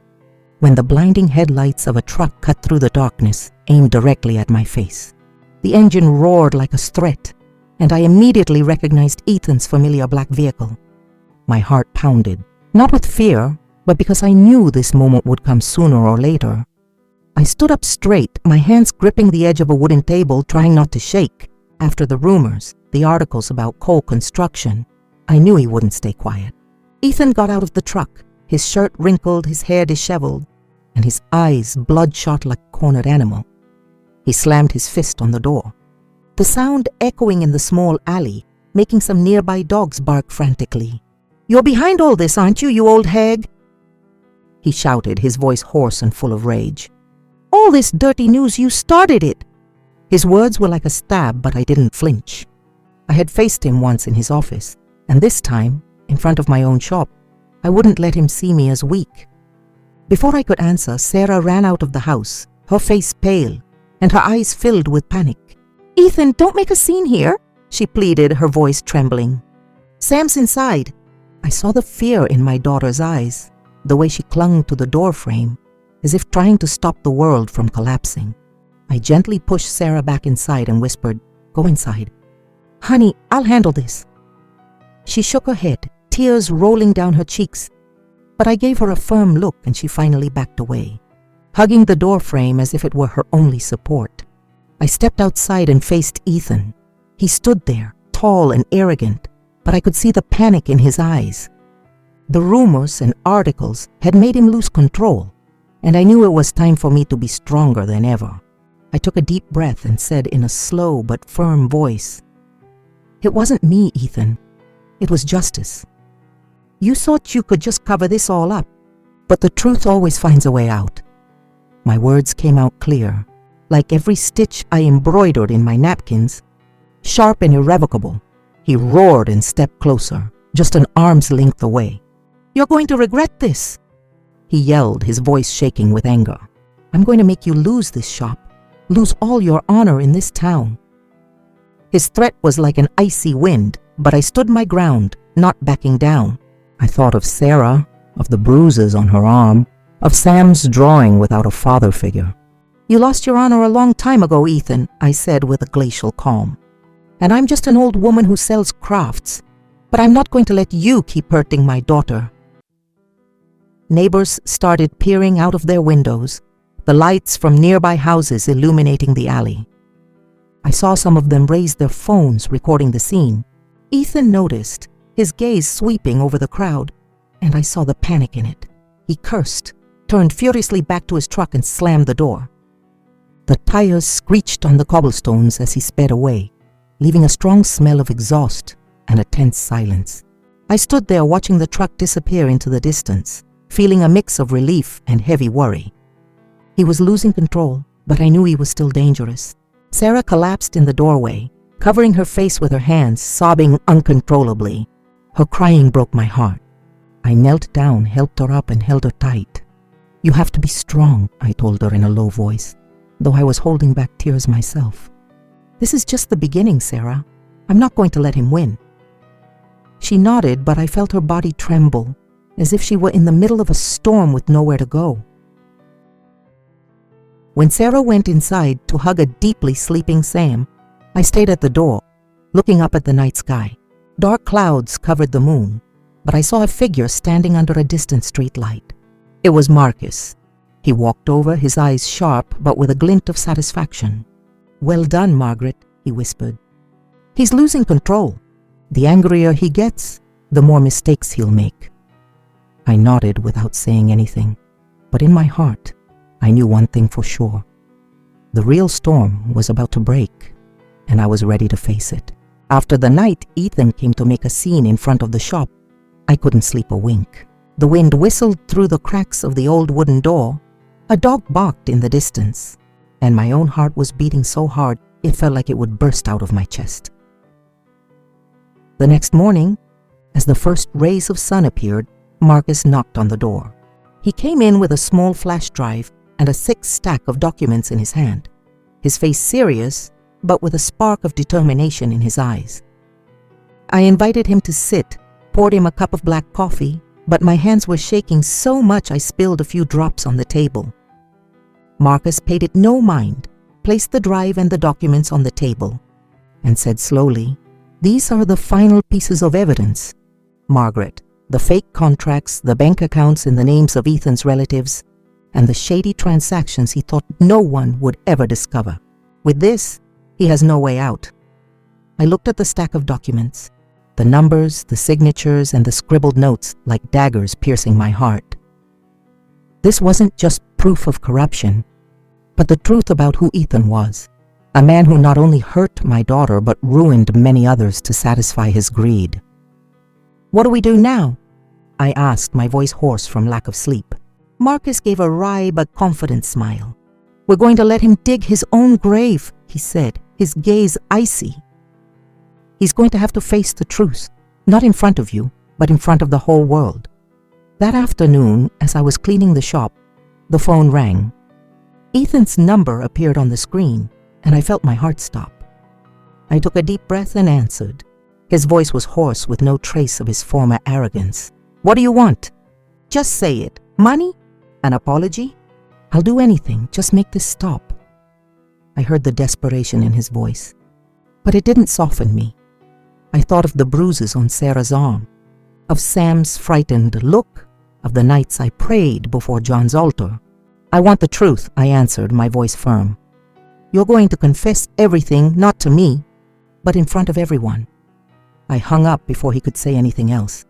when the blinding headlights of a truck cut through the darkness, aimed directly at my face. The engine roared like a threat, and I immediately recognized Ethan's familiar black vehicle. My heart pounded, not with fear, but because I knew this moment would come sooner or later. I stood up straight, my hands gripping the edge of a wooden table, trying not to shake. After the rumors, the articles about coal construction, I knew he wouldn't stay quiet. Ethan got out of the truck, his shirt wrinkled, his hair disheveled, and his eyes bloodshot like a cornered animal. He slammed his fist on the door, the sound echoing in the small alley, making some nearby dogs bark frantically. "You're behind all this, aren't you, you old hag?" he shouted, his voice hoarse and full of rage. "All this dirty news, you started it." His words were like a stab, but I didn't flinch. I had faced him once in his office, and this time, in front of my own shop, I wouldn't let him see me as weak. Before I could answer, Sarah ran out of the house, her face pale, and her eyes filled with panic. "Ethan, don't make a scene here," she pleaded, her voice trembling. "Sam's inside. I saw the fear in my daughter's eyes, the way she clung to the door frame, as if trying to stop the world from collapsing. I gently pushed Sarah back inside and whispered, "Go inside." "Honey, I'll handle this." She shook her head, tears rolling down her cheeks, but I gave her a firm look and she finally backed away, hugging the door frame as if it were her only support. I stepped outside and faced Ethan. He stood there, tall and arrogant, but I could see the panic in his eyes. The rumors and articles had made him lose control, and I knew it was time for me to be stronger than ever. I took a deep breath and said in a slow but firm voice, "It wasn't me, Ethan. It was justice. You thought you could just cover this all up, but the truth always finds a way out." My words came out clear, like every stitch I embroidered in my napkins, sharp and irrevocable. He roared and stepped closer, just an arm's length away. "You're going to regret this," he yelled, his voice shaking with anger. "I'm going to make you lose this shop, lose all your honor in this town." His threat was like an icy wind, but I stood my ground, not backing down. I thought of Sarah, of the bruises on her arm, of Sam's drawing without a father figure. "You lost your honor a long time ago, Ethan," I said with a glacial calm. "And I'm just an old woman who sells crafts, but I'm not going to let you keep hurting my daughter." Neighbors started peering out of their windows, the lights from nearby houses illuminating the alley. I saw some of them raise their phones, recording the scene. Ethan noticed, his gaze sweeping over the crowd, and I saw the panic in it. He cursed, turned furiously back to his truck and slammed the door. The tires screeched on the cobblestones as he sped away, leaving a strong smell of exhaust and a tense silence. I stood there watching the truck disappear into the distance, feeling a mix of relief and heavy worry. He was losing control, but I knew he was still dangerous. Sarah collapsed in the doorway, covering her face with her hands, sobbing uncontrollably. Her crying broke my heart. I knelt down, helped her up, and held her tight. "You have to be strong," I told her in a low voice, though I was holding back tears myself. "This is just the beginning, Sarah. I'm not going to let him win." She nodded, but I felt her body tremble, as if she were in the middle of a storm with nowhere to go. When Sarah went inside to hug a deeply sleeping Sam, I stayed at the door, looking up at the night sky. Dark clouds covered the moon, but I saw a figure standing under a distant street light. It was Marcus. He walked over, his eyes sharp but with a glint of satisfaction. "Well done, Margaret," he whispered. "He's losing control. The angrier he gets, the more mistakes he'll make." I nodded without saying anything, but in my heart, I knew one thing for sure. The real storm was about to break, and I was ready to face it. After the night Ethan came to make a scene in front of the shop, I couldn't sleep a wink. The wind whistled through the cracks of the old wooden door. A dog barked in the distance, and my own heart was beating so hard it felt like it would burst out of my chest. The next morning, as the first rays of sun appeared, Marcus knocked on the door. He came in with a small flash drive and a thick stack of documents in his hand, his face serious, but with a spark of determination in his eyes. I invited him to sit, poured him a cup of black coffee, but my hands were shaking so much I spilled a few drops on the table. Marcus paid it no mind, placed the drive and the documents on the table, and said slowly, "These are the final pieces of evidence, Margaret. The fake contracts, the bank accounts in the names of Ethan's relatives, and the shady transactions he thought no one would ever discover. With this, he has no way out." I looked at the stack of documents, the numbers, the signatures, and the scribbled notes like daggers piercing my heart. This wasn't just proof of corruption, but the truth about who Ethan was, a man who not only hurt my daughter but ruined many others to satisfy his greed. "What do we do now?" I asked, my voice hoarse from lack of sleep. Marcus gave a wry but confident smile. "We're going to let him dig his own grave," he said, his gaze icy. "He's going to have to face the truth, not in front of you, but in front of the whole world." That afternoon, as I was cleaning the shop, the phone rang. Ethan's number appeared on the screen, and I felt my heart stop. I took a deep breath and answered. His voice was hoarse with no trace of his former arrogance. "What do you want? Just say it. Money? An apology? I'll do anything. Just make this stop." I heard the desperation in his voice, but it didn't soften me. I thought of the bruises on Sarah's arm, of Sam's frightened look, of the nights I prayed before John's altar. "I want the truth," I answered, my voice firm. "You're going to confess everything, not to me, but in front of everyone." I hung up before he could say anything else,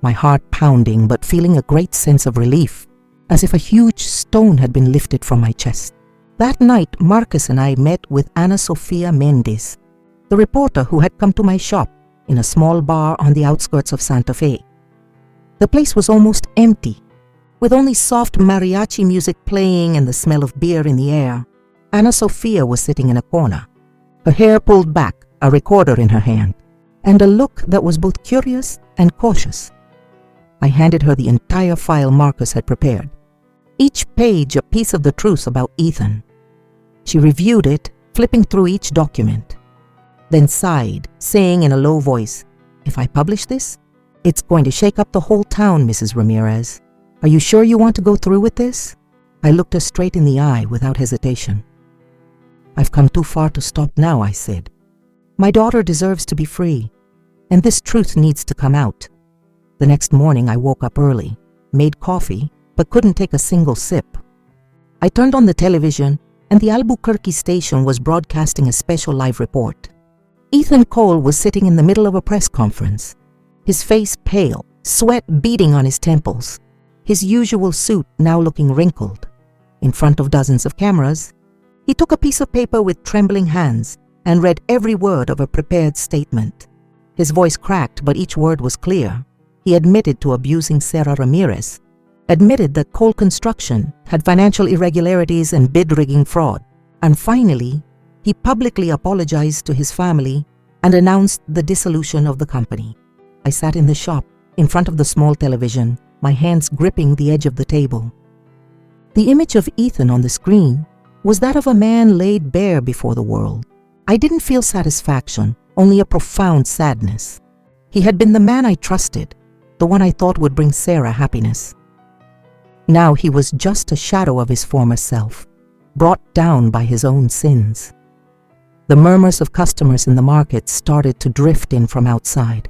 my heart pounding but feeling a great sense of relief, as if a huge stone had been lifted from my chest. That night, Marcus and I met with Ana Sofia Mendes, the reporter who had come to my shop in a small bar on the outskirts of Santa Fe. The place was almost empty, with only soft mariachi music playing and the smell of beer in the air. Ana Sofia was sitting in a corner, her hair pulled back, a recorder in her hand, and a look that was both curious and cautious. I handed her the entire file Marcus had prepared, each page a piece of the truth about Ethan. She reviewed it, flipping through each document, then sighed, saying in a low voice, "If I publish this, it's going to shake up the whole town, Mrs. Ramirez. Are you sure you want to go through with this?" I looked her straight in the eye without hesitation. "I've come too far to stop now," I said. "My daughter deserves to be free, and this truth needs to come out." The next morning I woke up early, made coffee, but couldn't take a single sip. I turned on the television, and the Albuquerque station was broadcasting a special live report. Ethan Cole was sitting in the middle of a press conference, his face pale, sweat beading on his temples, his usual suit now looking wrinkled. In front of dozens of cameras, he took a piece of paper with trembling hands and read every word of a prepared statement. His voice cracked, but each word was clear. He admitted to abusing Sarah Ramirez, admitted that Cole Construction had financial irregularities and bid-rigging fraud, and finally, he publicly apologized to his family and announced the dissolution of the company. I sat in the shop, in front of the small television, my hands gripping the edge of the table. The image of Ethan on the screen was that of a man laid bare before the world. I didn't feel satisfaction, only a profound sadness. He had been the man I trusted, the one I thought would bring Sarah happiness. Now he was just a shadow of his former self, brought down by his own sins. The murmurs of customers in the market started to drift in from outside.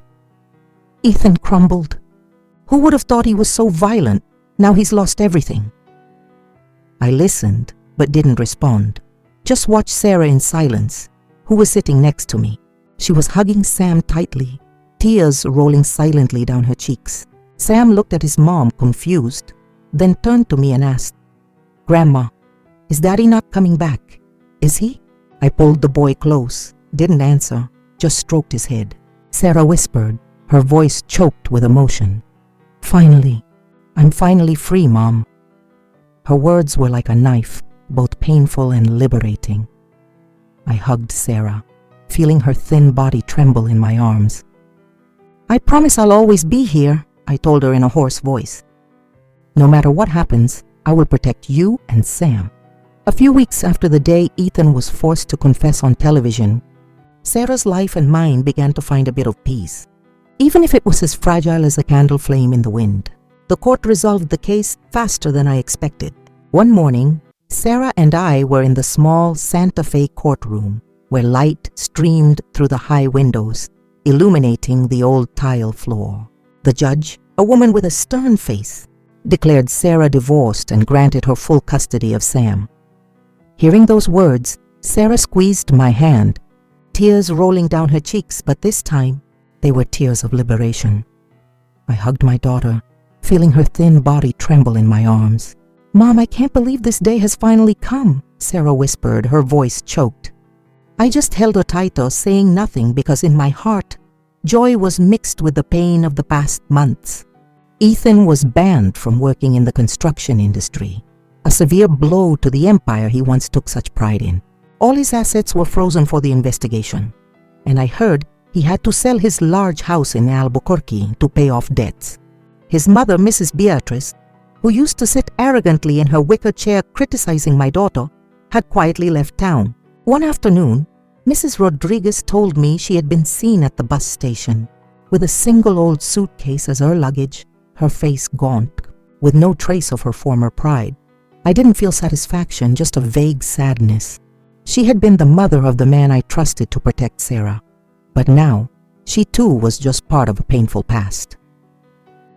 "Ethan crumbled. Who would have thought he was so violent? Now he's lost everything." I listened, but didn't respond. Just watched Sarah in silence, who was sitting next to me. She was hugging Sam tightly, tears rolling silently down her cheeks. Sam looked at his mom, confused, then turned to me and asked, "Grandma, is Daddy not coming back? Is he?" I pulled the boy close, didn't answer, just stroked his head. Sarah whispered, her voice choked with emotion, "Finally, I'm finally free, Mom." Her words were like a knife, both painful and liberating. I hugged Sarah, feeling her thin body tremble in my arms. "I promise I'll always be here," I told her in a hoarse voice. "No matter what happens, I will protect you and Sam." A few weeks after the day Ethan was forced to confess on television, Sarah's life and mine began to find a bit of peace, even if it was as fragile as a candle flame in the wind. The court resolved the case faster than I expected. One morning, Sarah and I were in the small Santa Fe courtroom, where light streamed through the high windows, illuminating the old tile floor. The judge, a woman with a stern face, declared Sarah divorced and granted her full custody of Sam. Hearing those words, Sarah squeezed my hand, tears rolling down her cheeks, but this time they were tears of liberation. I hugged my daughter, feeling her thin body tremble in my arms. "Mom, I can't believe this day has finally come," Sarah whispered, her voice choked. I just held her tighter, saying nothing because in my heart, joy was mixed with the pain of the past months. Ethan was banned from working in the construction industry, a severe blow to the empire he once took such pride in. All his assets were frozen for the investigation, and I heard he had to sell his large house in Albuquerque to pay off debts. His mother, Mrs. Beatrice, who used to sit arrogantly in her wicker chair criticizing my daughter, had quietly left town. One afternoon, Mrs. Rodriguez told me she had been seen at the bus station with a single old suitcase as her luggage, her face gaunt, with no trace of her former pride. I didn't feel satisfaction, just a vague sadness. She had been the mother of the man I trusted to protect Sarah, but now she too was just part of a painful past.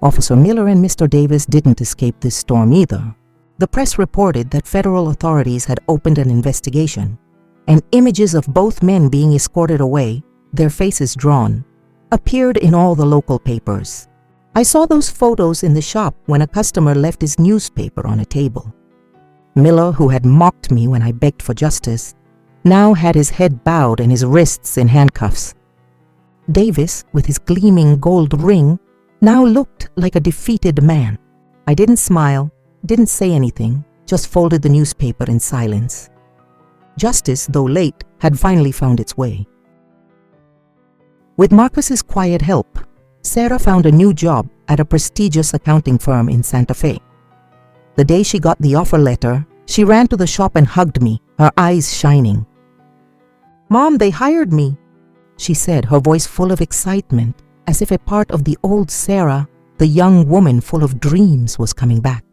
Officer Miller and Mr. Davis didn't escape this storm either. The press reported that federal authorities had opened an investigation, and images of both men being escorted away, their faces drawn, appeared in all the local papers. I saw those photos in the shop when a customer left his newspaper on a table. Miller, who had mocked me when I begged for justice, now had his head bowed and his wrists in handcuffs. Davis, with his gleaming gold ring, now looked like a defeated man. I didn't smile, didn't say anything, just folded the newspaper in silence. Justice, though late, had finally found its way. With Marcus's quiet help, Sarah found a new job at a prestigious accounting firm in Santa Fe. The day she got the offer letter, she ran to the shop and hugged me, her eyes shining. "Mom, they hired me," she said, her voice full of excitement, as if a part of the old Sarah, the young woman full of dreams, was coming back.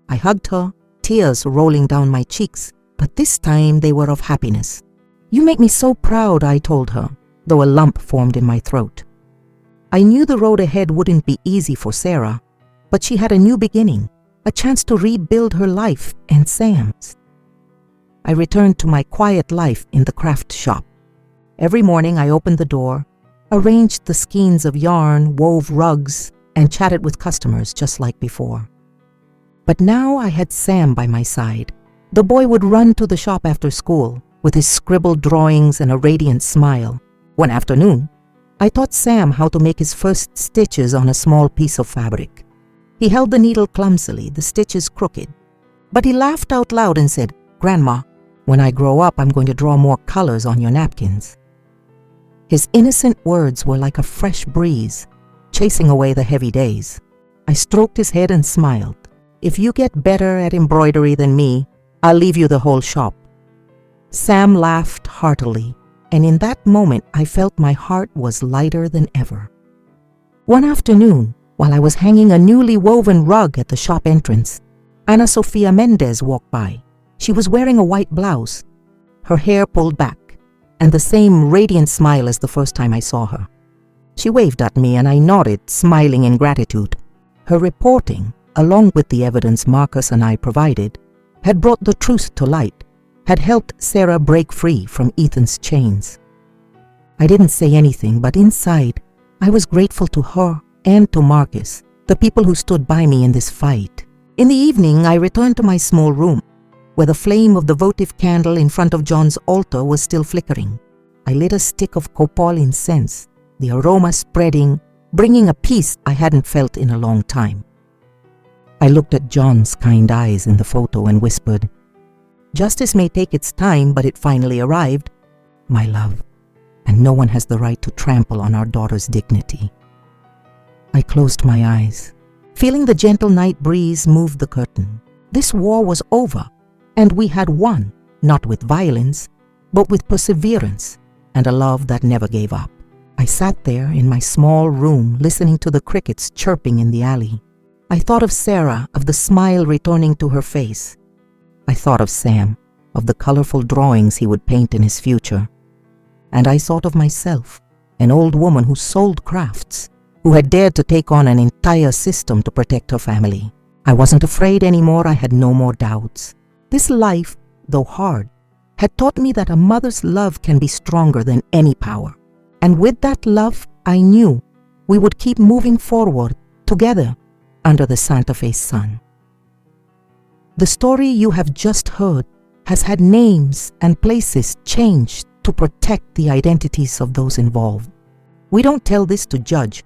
I hugged her, tears rolling down my cheeks, but this time they were of happiness. "You make me so proud," I told her, though a lump formed in my throat. I knew the road ahead wouldn't be easy for Sarah, but she had a new beginning, a chance to rebuild her life and Sam's. I returned to my quiet life in the craft shop. Every morning I opened the door, arranged the skeins of yarn, wove rugs, and chatted with customers just like before. But now I had Sam by my side. The boy would run to the shop after school with his scribbled drawings and a radiant smile. One afternoon, I taught Sam how to make his first stitches on a small piece of fabric. He held the needle clumsily, the stitches crooked. But he laughed out loud and said, "Grandma, when I grow up, I'm going to draw more colors on your napkins." His innocent words were like a fresh breeze, chasing away the heavy days. I stroked his head and smiled. "If you get better at embroidery than me, I'll leave you the whole shop." Sam laughed heartily, and in that moment I felt my heart was lighter than ever. One afternoon, while I was hanging a newly woven rug at the shop entrance, Ana Sofia Mendez walked by. She was wearing a white blouse, her hair pulled back, and the same radiant smile as the first time I saw her. She waved at me and I nodded, smiling in gratitude. Her reporting, along with the evidence Marcus and I provided, had brought the truth to light, had helped Sarah break free from Ethan's chains. I didn't say anything, but inside, I was grateful to her and to Marcus, the people who stood by me in this fight. In the evening, I returned to my small room, where the flame of the votive candle in front of John's altar was still flickering. I lit a stick of copal incense, the aroma spreading, bringing a peace I hadn't felt in a long time. I looked at John's kind eyes in the photo and whispered, "Justice may take its time, but it finally arrived, my love, and no one has the right to trample on our daughter's dignity." I closed my eyes, feeling the gentle night breeze move the curtain. This war was over, and we had won, not with violence, but with perseverance and a love that never gave up. I sat there in my small room listening to the crickets chirping in the alley. I thought of Sarah, of the smile returning to her face. I thought of Sam, of the colorful drawings he would paint in his future. And I thought of myself, an old woman who sold crafts, who had dared to take on an entire system to protect her family. I wasn't afraid anymore, I had no more doubts. This life, though hard, had taught me that a mother's love can be stronger than any power. And with that love, I knew we would keep moving forward together under the Santa Fe sun. The story you have just heard has had names and places changed to protect the identities of those involved. We don't tell this to judge,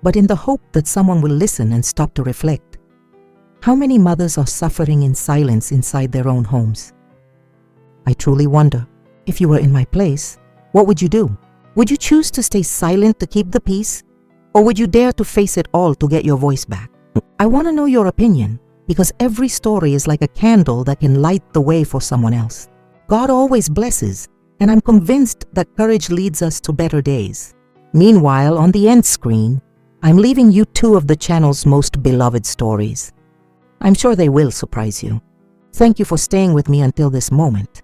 but in the hope that someone will listen and stop to reflect. How many mothers are suffering in silence inside their own homes? I truly wonder, if you were in my place, what would you do? Would you choose to stay silent to keep the peace? Or would you dare to face it all to get your voice back? I want to know your opinion, because every story is like a candle that can light the way for someone else. God always blesses, and I'm convinced that courage leads us to better days. Meanwhile, on the end screen, I'm leaving you two of the channel's most beloved stories. I'm sure they will surprise you. Thank you for staying with me until this moment.